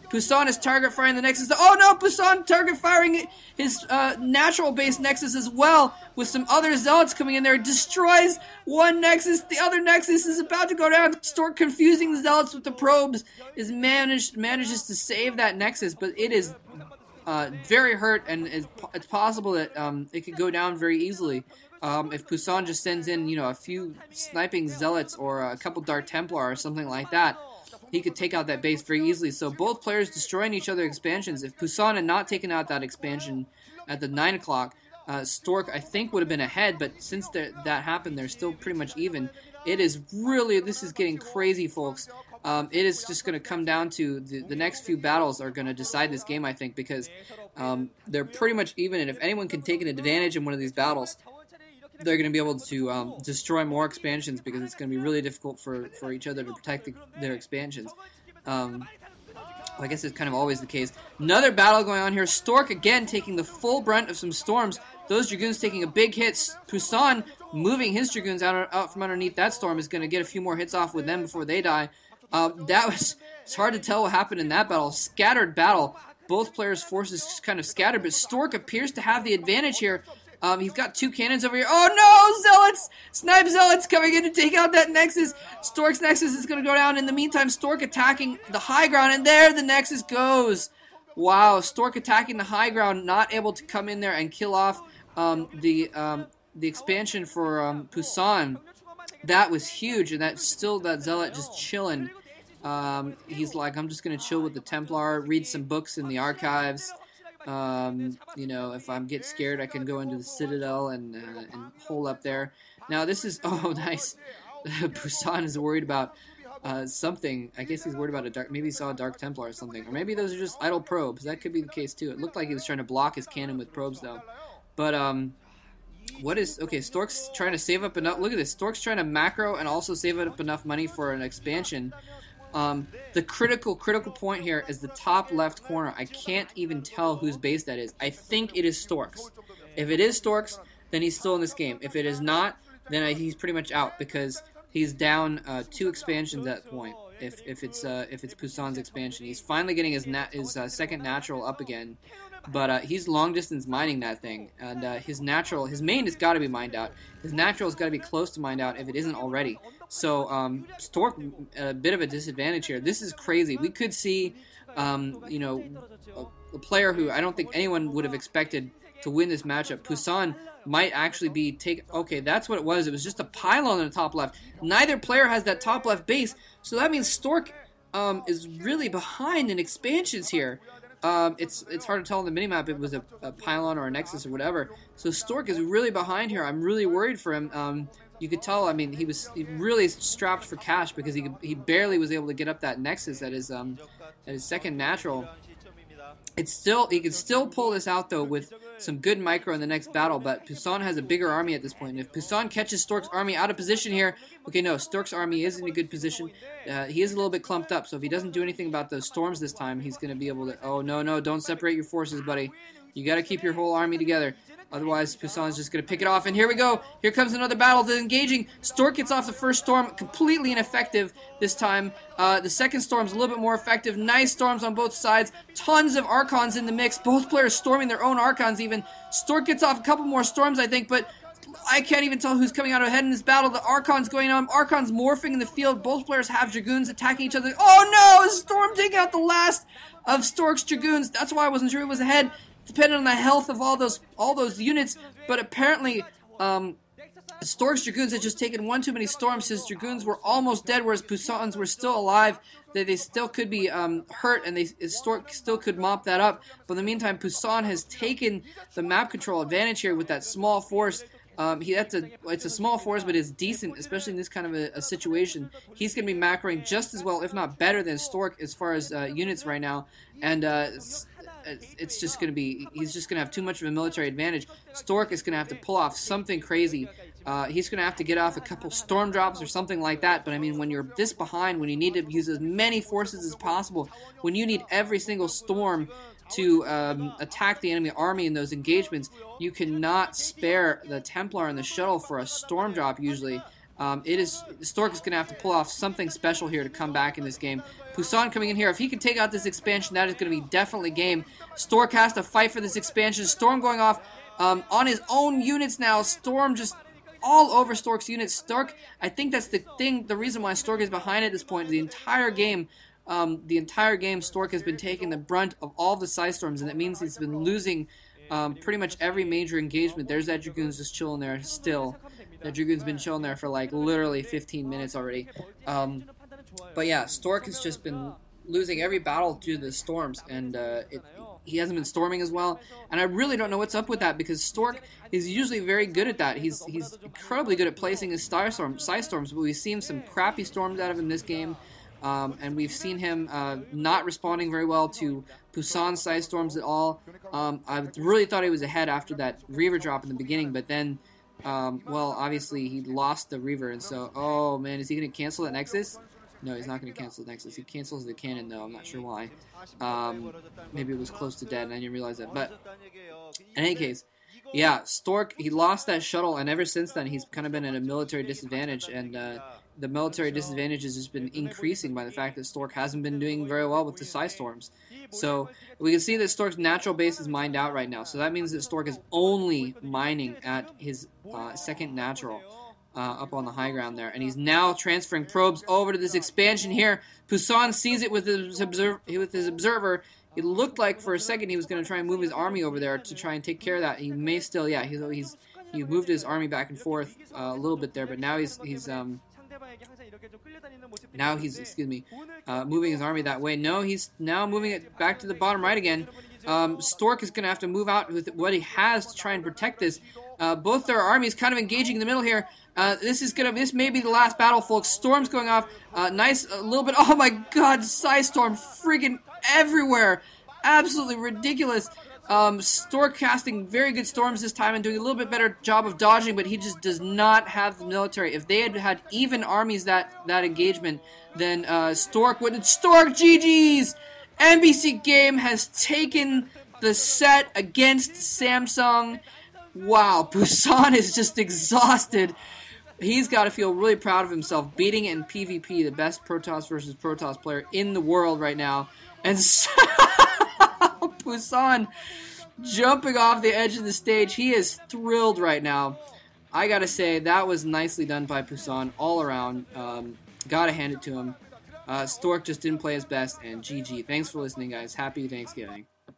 Pusan is target firing the Nexus. Oh no, Pusan target firing his natural base Nexus as well, with some other Zealots coming in there. Destroys one Nexus, the other Nexus is about to go down. Stork, confusing the Zealots with the probes, manages to save that Nexus, but it is very hurt, and it's possible that it could go down very easily. If Pusan just sends in, a few sniping Zealots or a couple Dark Templar or something like that, he could take out that base very easily. So both players destroying each other expansions. If Pusan had not taken out that expansion at the 9 o'clock, Stork, I think, would have been ahead, but since that happened, they're still pretty much even. This is getting crazy, folks. It is just going to come down to the next few battles are going to decide this game, I think, because they're pretty much even, and if anyone can take an advantage in one of these battles, they're going to be able to destroy more expansions, because it's going to be really difficult for each other to protect their expansions. I guess it's kind of always the case. Another battle going on here. Stork again taking the full brunt of some storms. Those Dragoons taking a big hit. Pusan moving his Dragoons out from underneath that storm is going to get a few more hits off with them before they die. It's hard to tell what happened in that battle. Scattered battle. Both players' forces kind of scattered, but Stork appears to have the advantage here. He's got two cannons over here. Oh no! Zealots! Snipe Zealots coming in to take out that Nexus. Stork's Nexus is going to go down. In the meantime, Stork attacking the high ground, and there the Nexus goes. Wow, Stork attacking the high ground, not able to come in there and kill off the expansion for Pusan. That was huge, and that Zealot just chilling. He's like, I'm just going to chill with the Templar, read some books in the archives. If I get scared, I can go into the Citadel and hole up there. Now this is, oh nice. Pusan is worried about something. I guess he's worried about maybe he saw a Dark Templar or something. Or maybe those are just idle probes. That could be the case too. It looked like he was trying to block his cannon with probes though. But, okay, Stork's trying to save up enough. Look at this. Stork's trying to macro and also save up enough money for an expansion. The critical point here is the top left corner. I can't even tell whose base that is. I think it is Stork's. If it is Stork's, then he's still in this game. If it is not, then he's pretty much out, because he's down 2 expansions at that point. If it's Pusan's expansion, he's finally getting his second natural up again. But he's long distance mining that thing, and his main has got to be mined out. His natural has got to be close to mined out if it isn't already. So Stork, a bit of a disadvantage here. This is crazy. We could see, a player who I don't think anyone would have expected to win this matchup. Pusan might actually be okay, that's what it was. It was just a pylon on the top left. Neither player has that top left base, so that means Stork is really behind in expansions here. It's hard to tell on the minimap if it was a pylon or a nexus or whatever. So Stork is really behind here. I'm really worried for him. You could tell. I mean, he really strapped for cash, because he barely was able to get up that nexus at his second natural. He can still pull this out though with some good micro in the next battle, but Pusan has a bigger army at this point. And if Pusan catches Stork's army out of position here, okay, no, Stork's army is in a good position. He is a little bit clumped up, so if he doesn't do anything about those storms this time, he's going to be able to... Oh, no, don't separate your forces, buddy. You got to keep your whole army together. Otherwise, Pusan's just going to pick it off. And here we go. Here comes another battle. They're engaging. Stork gets off the first storm. Completely ineffective this time. The second storm's a little bit more effective. Nice storms on both sides. Tons of Archons in the mix. Both players storming their own Archons even. Stork gets off a couple more storms, I think, but I can't even tell who's coming out ahead in this battle. The Archon's going on. Archon's morphing in the field. Both players have Dragoons attacking each other. Oh no! A storm taking out the last of Stork's Dragoons. That's why I wasn't sure it was ahead. Depending on the health of all those units, but apparently Stork's Dragoons had just taken one too many storms. His Dragoons were almost dead, whereas Pusan's were still alive. They still could be hurt, and Stork still could mop that up. But in the meantime, Pusan has taken the map control advantage here with that small force. It's a small force, but it's decent, especially in this kind of a situation. He's going to be macroing just as well, if not better, than Stork as far as units right now, and it's just going to be, he's just going to have too much of a military advantage. Stork is going to have to pull off something crazy. He's going to have to get off a couple storm drops or something like that. But I mean, when you're this behind, when you need to use as many forces as possible, when you need every single storm to attack the enemy army in those engagements, you cannot spare the Templar and the shuttle for a storm drop usually. Stork is going to have to pull off something special here to come back in this game. Pusan coming in here. If he can take out this expansion, that is going to be definitely game. Stork has to fight for this expansion. Storm going off on his own units now. Storm just all over Stork's units. Stork, I think that's the reason why Stork is behind at this point. The entire game, Stork has been taking the brunt of all the Psy Storms, and that means he's been losing pretty much every major engagement. There's that Dragoon's just chilling there still. That Dragoon's been chilling there for like literally 15 minutes already. But yeah, Stork has just been losing every battle due to the storms, and he hasn't been storming as well. And I really don't know what's up with that, because Stork is usually very good at that. He's incredibly good at placing his Psy Storms, but we've seen some crappy storms out of him this game. And we've seen him not responding very well to Pusan Psy Storms at all. I really thought he was ahead after that Reaver drop in the beginning, but then, well, obviously he lost the Reaver, and so, oh man, is he going to cancel that Nexus? No, he's not going to cancel the Nexus. He cancels the cannon, though. I'm not sure why. Maybe it was close to dead, and I didn't realize that. But, in any case, yeah, Stork, he lost that shuttle, and ever since then, he's kind of been at a military disadvantage, and the military disadvantage has just been increasing by the fact that Stork hasn't been doing very well with the Psy Storms. So, we can see that Stork's natural base is mined out right now, so that means that Stork is only mining at his second natural. Up on the high ground there, and he's now transferring probes over to this expansion here. Pusan sees it with his observer. It looked like for a second he was going to try and move his army over there to try and take care of that. He may still, yeah, he moved his army back and forth a little bit there, but now he's moving his army that way. No, he's now moving it back to the bottom right again. Stork is going to have to move out with what he has to try and protect this. Both their armies kind of engaging in the middle here. This may be the last battle, folks. Storm's going off. Nice, a little bit. Oh my God, Psy Storm friggin' everywhere. Absolutely ridiculous. Stork casting very good storms this time and doing a little bit better job of dodging, but he just does not have the military. If they had even armies that engagement, then Stork would. Stork GG's. MBCGam has taken the set against Samsung. Wow, Pusan is just exhausted. He's got to feel really proud of himself, beating it in PvP, the best Protoss versus Protoss player in the world right now. And Pusan jumping off the edge of the stage. He is thrilled right now. I gotta say, that was nicely done by Pusan all around. Gotta hand it to him. Stork just didn't play his best, and GG. Thanks for listening, guys. Happy Thanksgiving.